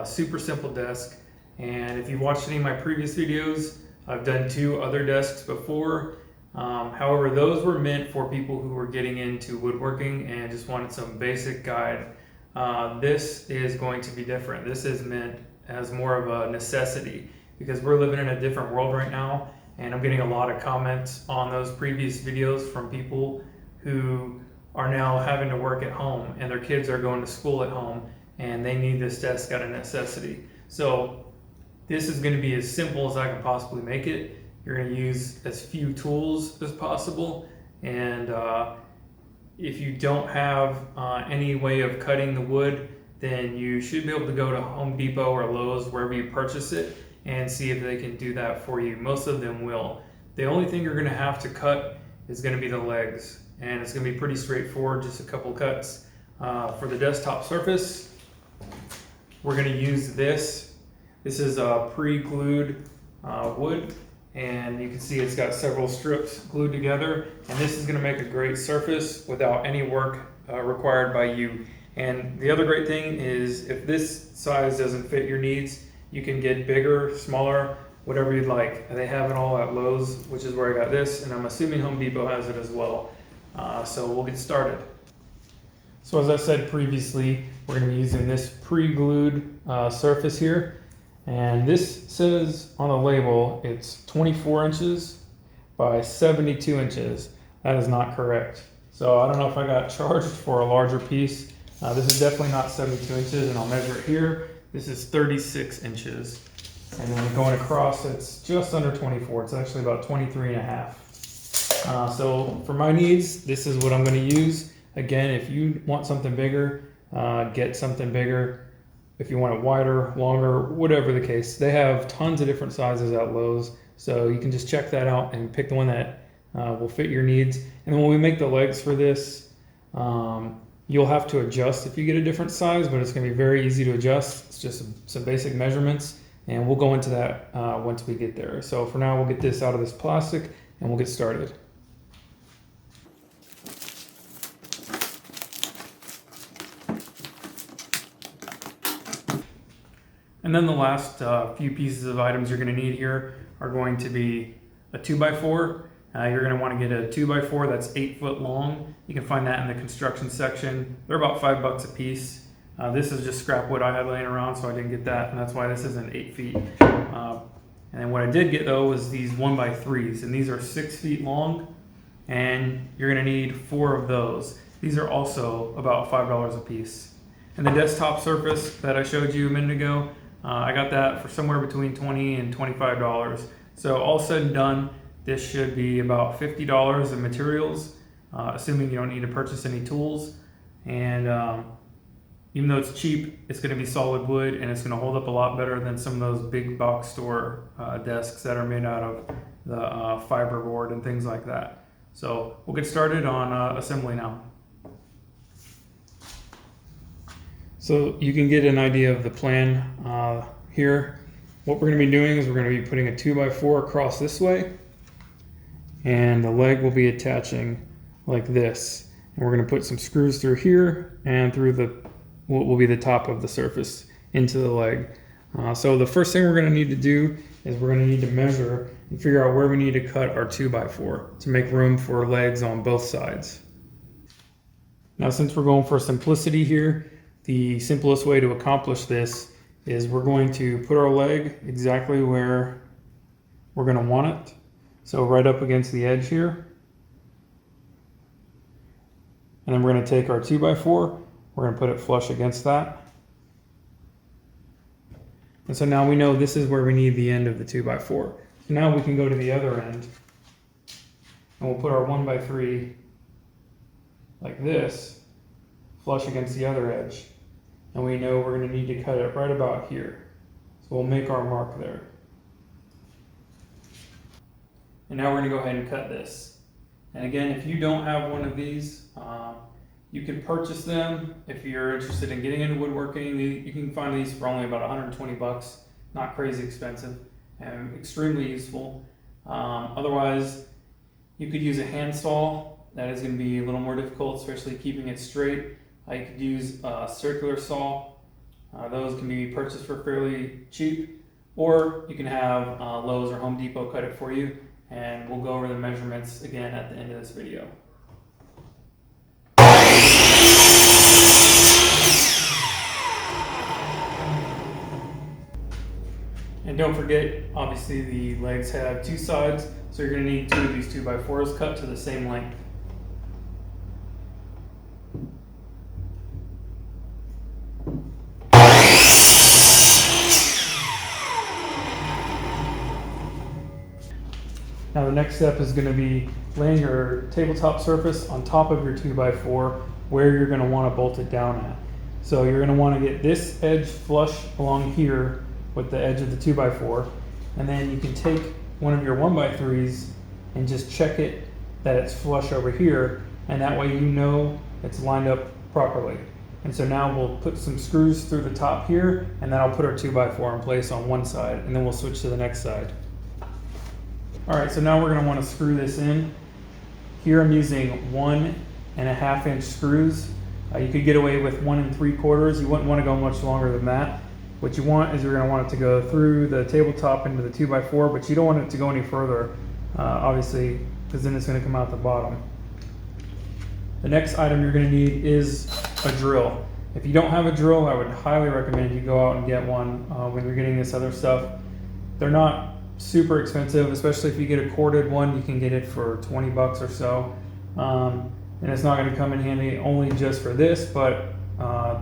Super simple desk. And if you've watched any of my previous videos, I've done 2 other desks before. However, those were meant for people who were getting into woodworking and just wanted some basic guide. This is going to be different. This is meant as more of a necessity because we're living in a different world right now, and I'm getting a lot of comments on those previous videos from people who are now having to work at home and their kids are going to school at home and they need this desk out of necessity. So this is going to be as simple as I can possibly make it. You're going to use as few tools as possible, and if you don't have any way of cutting the wood, then you should be able to go to Home Depot or Lowe's, wherever you purchase it, and see if they can do that for you. Most of them will. The only thing you're going to have to cut is going to be the legs, and it's going to be pretty straightforward, just a couple cuts. For the desktop surface, we're going to use this. This is a pre-glued wood, and you can see it's got several strips glued together, and this is going to make a great surface without any work required by you. And the other great thing is, if this size doesn't fit your needs, you can get bigger, smaller, whatever you'd like. And they have it all at Lowe's, which is where I got this, and I'm assuming Home Depot has it as well. So we'll get started. So as I said previously, we're going to be using this pre-glued surface here. And this says on the label it's 24 inches by 72 inches. That is not correct. So I don't know if I got charged for a larger piece. This is definitely not 72 inches, and I'll measure it here. This is 36 inches. And then going across, it's just under 24. It's actually about 23 and a half. So for my needs, this is what I'm going to use. Again, if you want something bigger, get something bigger. If you want it wider, longer, whatever the case, they have tons of different sizes at Lowe's. So you can just check that out and pick the one that will fit your needs. And then when we make the legs for this, you'll have to adjust if you get a different size, but it's going to be very easy to adjust. It's just some basic measurements, and we'll go into that once we get there. So for now, we'll get this out of this plastic and we'll get started. And then the last few pieces of items you're going to need here are going to be a 2x4. You're going to want to get a 2x4 that's 8 foot long. You can find that in the construction section. They're about $5 a piece. This is just scrap wood I had laying around, so I didn't get that, and that's why this isn't 8 feet. And then what I did get though was these 1x3s, and these are 6 feet long, and you're going to need 4 of those. These are also about $5 a piece. And the desktop surface that I showed you a minute ago, I got that for somewhere between $20 and $25. So all said and done, this should be about $50 in materials, assuming you don't need to purchase any tools. And even though it's cheap, it's going to be solid wood, and it's going to hold up a lot better than some of those big box store desks that are made out of the fiberboard and things like that. So we'll get started on assembly now. So you can get an idea of the plan here. What we're going to be doing is we're going to be putting a 2x4 across this way, and the leg will be attaching like this. And we're going to put some screws through here and through what will be the top of the surface into the leg. So the first thing we're going to need to do is we're going to need to measure and figure out where we need to cut our 2x4 to make room for legs on both sides. Now, since we're going for simplicity here, the simplest way to accomplish this is we're going to put our leg exactly where we're going to want it. So right up against the edge here. And then we're going to take our 2x4, we're going to put it flush against that. And so now we know this is where we need the end of the 2x4. So now we can go to the other end, and we'll put our 1x3 like this, flush against the other edge. And we know we're going to need to cut it right about here. So we'll make our mark there. And now we're going to go ahead and cut this. And again, if you don't have one of these, you can purchase them. If you're interested in getting into woodworking, you can find these for only about 120 bucks. Not crazy expensive and extremely useful. Otherwise, you could use a hand saw. That is going to be a little more difficult, especially keeping it straight. You could use a circular saw, Those can be purchased for fairly cheap, or you can have Lowe's or Home Depot cut it for you, and we'll go over the measurements again at the end of this video. And don't forget, obviously the legs have two sides, so you're going to need two of these 2x4s cut to the same length. Now the next step is going to be laying your tabletop surface on top of your 2x4 where you're going to want to bolt it down at. So you're going to want to get this edge flush along here with the edge of the 2x4, and then you can take one of your 1x3s and just check it that it's flush over here, and that way you know it's lined up properly. And so now we'll put some screws through the top here, and then I'll put our 2x4 in place on one side, and then we'll switch to the next side. Alright, so now we're going to want to screw this in. Here I'm using 1.5 inch screws. You could get away with 1 3/4. You wouldn't want to go much longer than that. What you want is you're going to want it to go through the tabletop into the 2x4, but you don't want it to go any further, obviously, because then it's going to come out the bottom. The next item you're going to need is a drill. If you don't have a drill, I would highly recommend you go out and get one when you're getting this other stuff. They're not super expensive, especially if you get a corded one. You can get it for 20 bucks or so. And it's not going to come in handy only just for this, but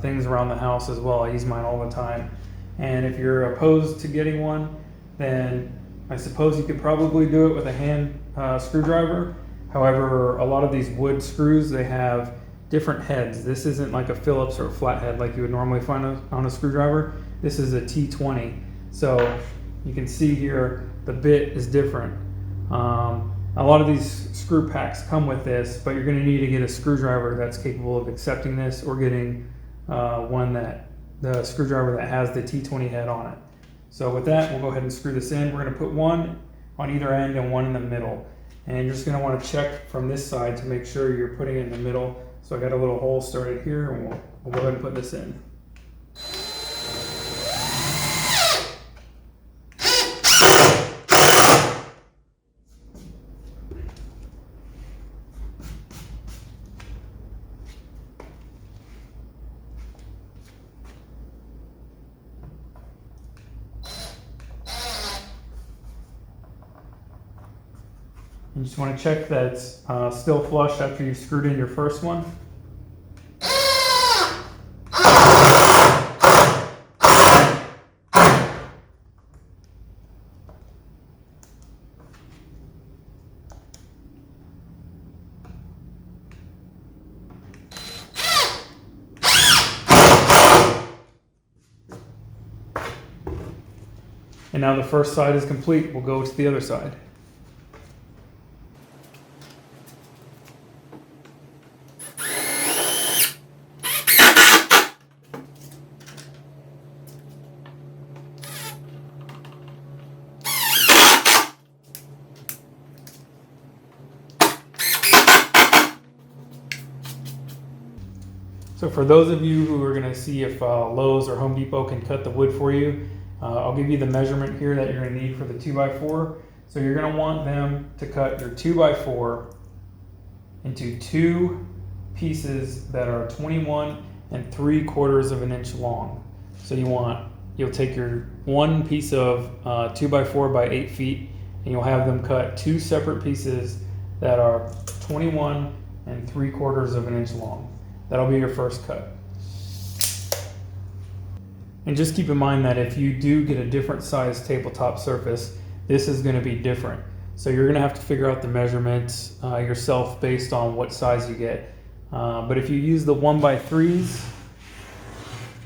things around the house as well. I use mine all the time. And if you're opposed to getting one, then I suppose you could probably do it with a hand screwdriver. However, a lot of these wood screws, they have different heads. This isn't like a Phillips or a flathead like you would normally find on a screwdriver. This is a T20. So you can see here the bit is different. A lot of these screw packs come with this, but you're going to need to get a screwdriver that's capable of accepting this, or getting the screwdriver that has the T20 head on it. So with that, we'll go ahead and screw this in. We're going to put one on either end and one in the middle. And you're just going to want to check from this side to make sure you're putting it in the middle. So I got a little hole started here, and we'll go ahead and put this in. You just want to check that it's still flush after you've screwed in your first one. And now the first side is complete. We'll go to the other side. So for those of you who are going to see if Lowe's or Home Depot can cut the wood for you, I'll give you the measurement here that you're going to need for the 2x4. So you're going to want them to cut your 2x4 into two pieces that are 21 3/4 of an inch long. So you'll take your one piece of 2x4 by 8 feet, and you'll have them cut two separate pieces that are 21 3/4 of an inch long. That'll be your first cut. And just keep in mind that if you do get a different size tabletop surface, this is going to be different. So you're going to have to figure out the measurements yourself based on what size you get. But if you use the 1x3s,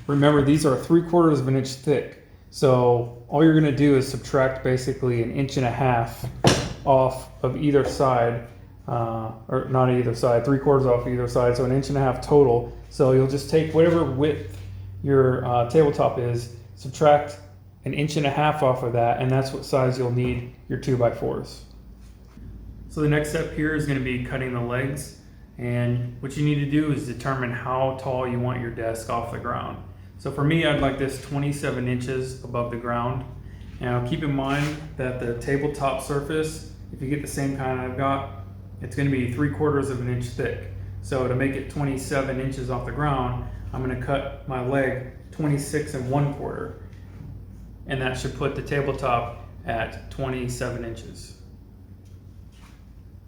remember these are 3/4 of an inch thick. So all you're going to do is subtract basically 1.5 inches off of either side. Or not either side, 3/4 off either side, so 1.5 inches total. So you'll just take whatever width your tabletop is, subtract 1.5 inches off of that, and that's what size you'll need your 2x4s. So the next step here is going to be cutting the legs, and what you need to do is determine how tall you want your desk off the ground. So for me, I'd like this 27 inches above the ground. Now keep in mind that the tabletop surface, if you get the same kind I've got, it's going to be 3/4 of an inch thick. So to make it 27 inches off the ground, I'm going to cut my leg 26 1/4. And that should put the tabletop at 27 inches.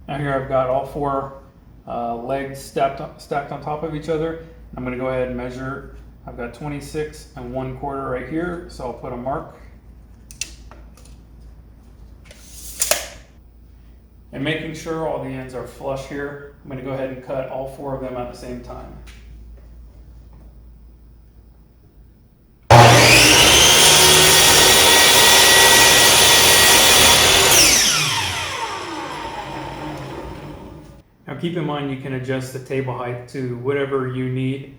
Now here I've got all 4 legs stacked on top of each other. I'm going to go ahead and measure. I've got 26 1/4 right here, so I'll put a mark. And making sure all the ends are flush here, I'm going to go ahead and cut all 4 of them at the same time. Now keep in mind you can adjust the table height to whatever you need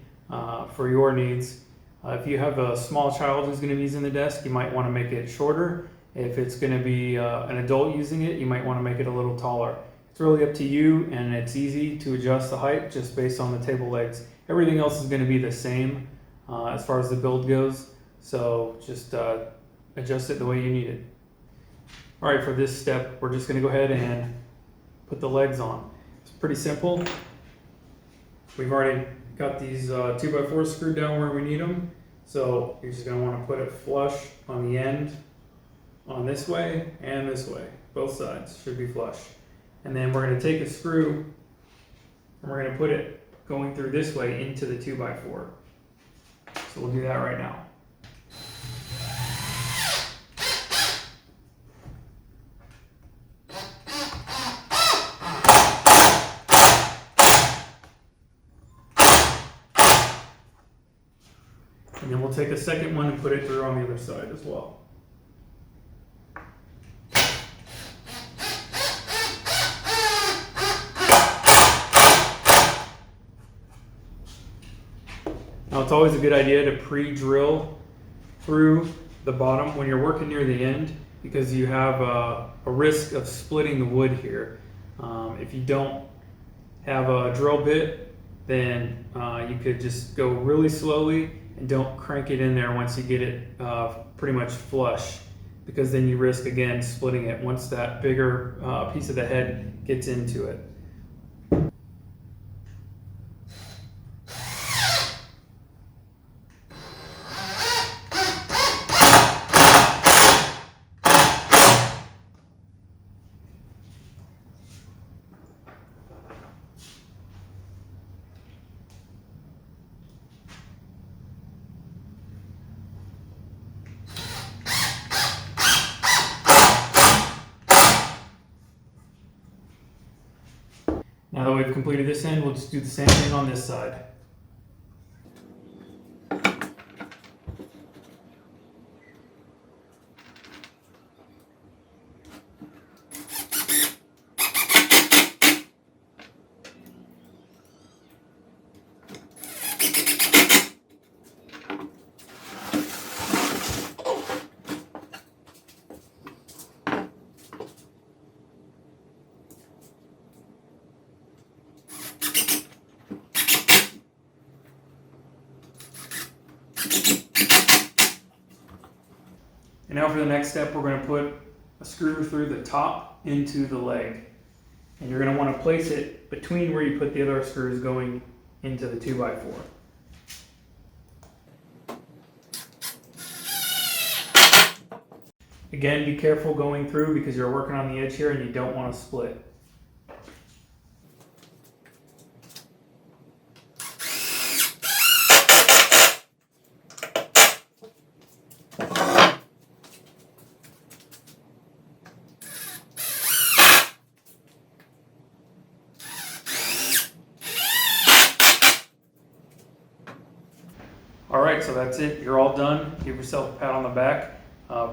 for your needs. If you have a small child who's going to be using the desk, you might want to make it shorter. If it's going to be an adult using it, you might want to make it a little taller. It's really up to you, and it's easy to adjust the height just based on the table legs. Everything else is going to be the same as far as the build goes, so just adjust it the way you need it. All right, for this step, we're just going to go ahead and put the legs on. It's pretty simple. We've already got these 2x4s screwed down where we need them, so you're just going to want to put it flush on the end, on this way and this way. Both sides should be flush. And then we're going to take a screw and we're going to put it going through this way into the 2x4. So we'll do that right now. And then we'll take a second one and put it through on the other side as well. Now it's always a good idea to pre-drill through the bottom when you're working near the end, because you have a risk of splitting the wood here. If you don't have a drill bit, then you could just go really slowly and don't crank it in there once you get it pretty much flush, because then you risk again splitting it once that bigger piece of the head gets into it. Now that we've completed this end, we'll just do the same thing on this side. And now for the next step, we're going to put a screw through the top into the leg. And you're going to want to place it between where you put the other screws going into the 2x4. Again, be careful going through because you're working on the edge here and you don't want to split. Alright, so that's it. You're all done. Give yourself a pat on the back.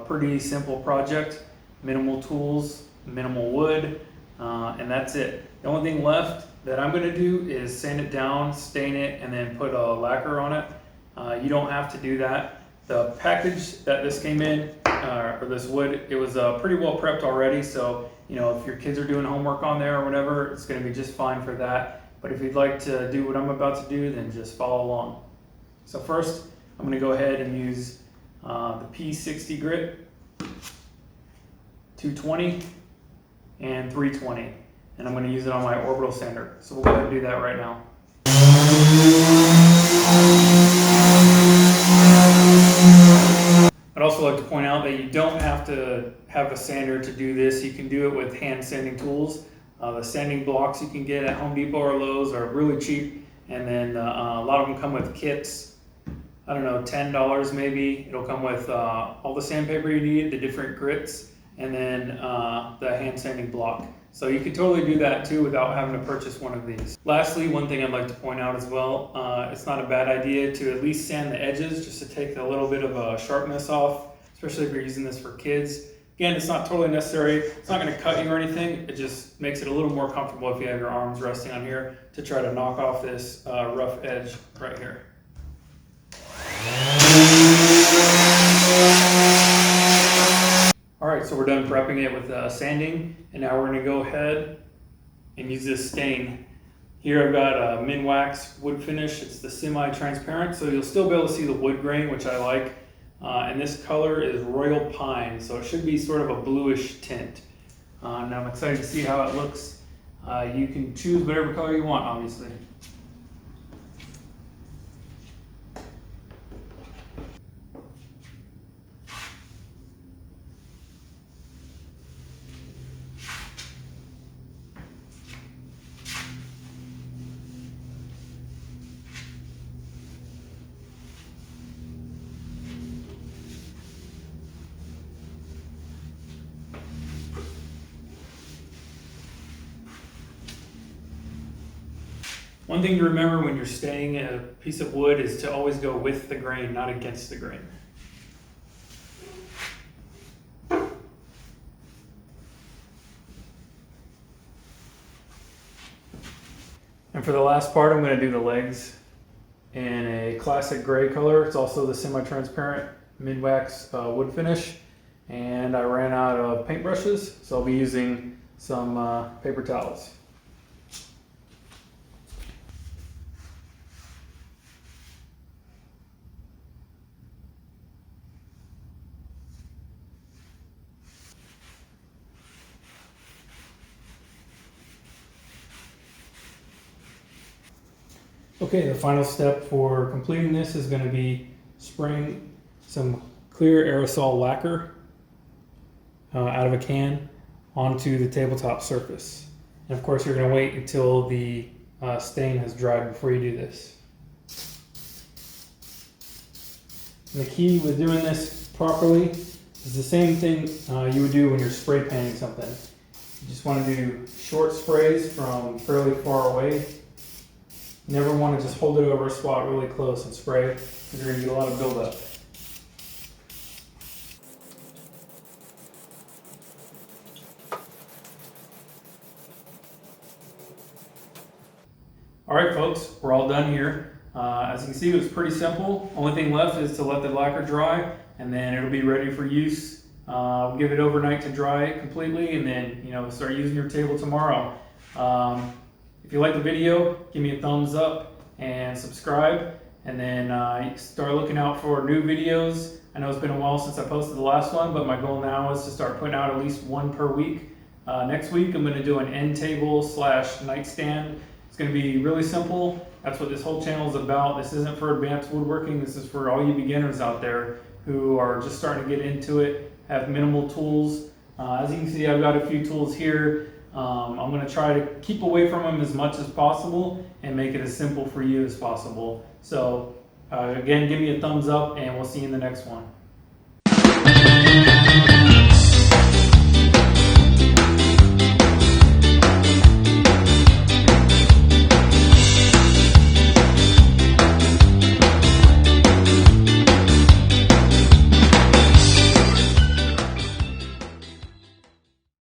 Pretty simple project. Minimal tools, minimal wood, and that's it. The only thing left that I'm going to do is sand it down, stain it, and then put a lacquer on it. You don't have to do that. The package that this came in, or this wood, it was pretty well prepped already, so if your kids are doing homework on there or whatever, it's going to be just fine for that. But if you'd like to do what I'm about to do, then just follow along. So first, I'm going to go ahead and use the P60 grit, 220 and 320, and I'm going to use it on my orbital sander. So we'll go ahead and do that right now. I'd also like to point out that you don't have to have a sander to do this. You can do it with hand sanding tools. The sanding blocks you can get at Home Depot or Lowe's are really cheap, and then a lot of them come with kits. I don't know, $10 maybe. It'll come with all the sandpaper you need, the different grits, and then the hand sanding block. So you could totally do that too without having to purchase one of these. Lastly, one thing I'd like to point out as well, it's not a bad idea to at least sand the edges just to take a little bit of sharpness off, especially if you're using this for kids. Again, it's not totally necessary. It's not going to cut you or anything. It just makes it a little more comfortable if you have your arms resting on here to try to knock off this rough edge right here. Alright, so we're done prepping it with sanding, and now we're going to go ahead and use this stain. Here I've got a Minwax wood finish. It's the semi-transparent, so you'll still be able to see the wood grain, which I like. And this color is Royal Pine, so it should be sort of a bluish tint. And I'm excited to see how it looks. You can choose whatever color you want, obviously. One thing to remember when you're staining a piece of wood is to always go with the grain, not against the grain. And for the last part, I'm going to do the legs in a classic gray color. It's also the semi-transparent Minwax wood finish. And I ran out of paintbrushes, so I'll be using some paper towels. Okay, the final step for completing this is going to be spraying some clear aerosol lacquer out of a can onto the tabletop surface. And of course, you're going to wait until the stain has dried before you do this. And the key with doing this properly is the same thing you would do when you're spray painting something. You just want to do short sprays from fairly far away. You never want to just hold it over a spot really close and spray, because you're going to get a lot of buildup. Alright folks, we're all done here. As you can see, it was pretty simple. Only thing left is to let the lacquer dry, and then it'll be ready for use. We'll give it overnight to dry completely, and then start using your table tomorrow. If you like the video, give me a thumbs up and subscribe, and then start looking out for new videos. I know it's been a while since I posted the last one, but my goal now is to start putting out at least one per week. Next week I'm going to do an end table / nightstand. It's going to be really simple. That's what this whole channel is about. This isn't for advanced woodworking. This is for all you beginners out there who are just starting to get into it, have minimal tools. As you can see, I've got a few tools here. I'm going to try to keep away from them as much as possible and make it as simple for you as possible. So again, give me a thumbs up, and we'll see you in the next one.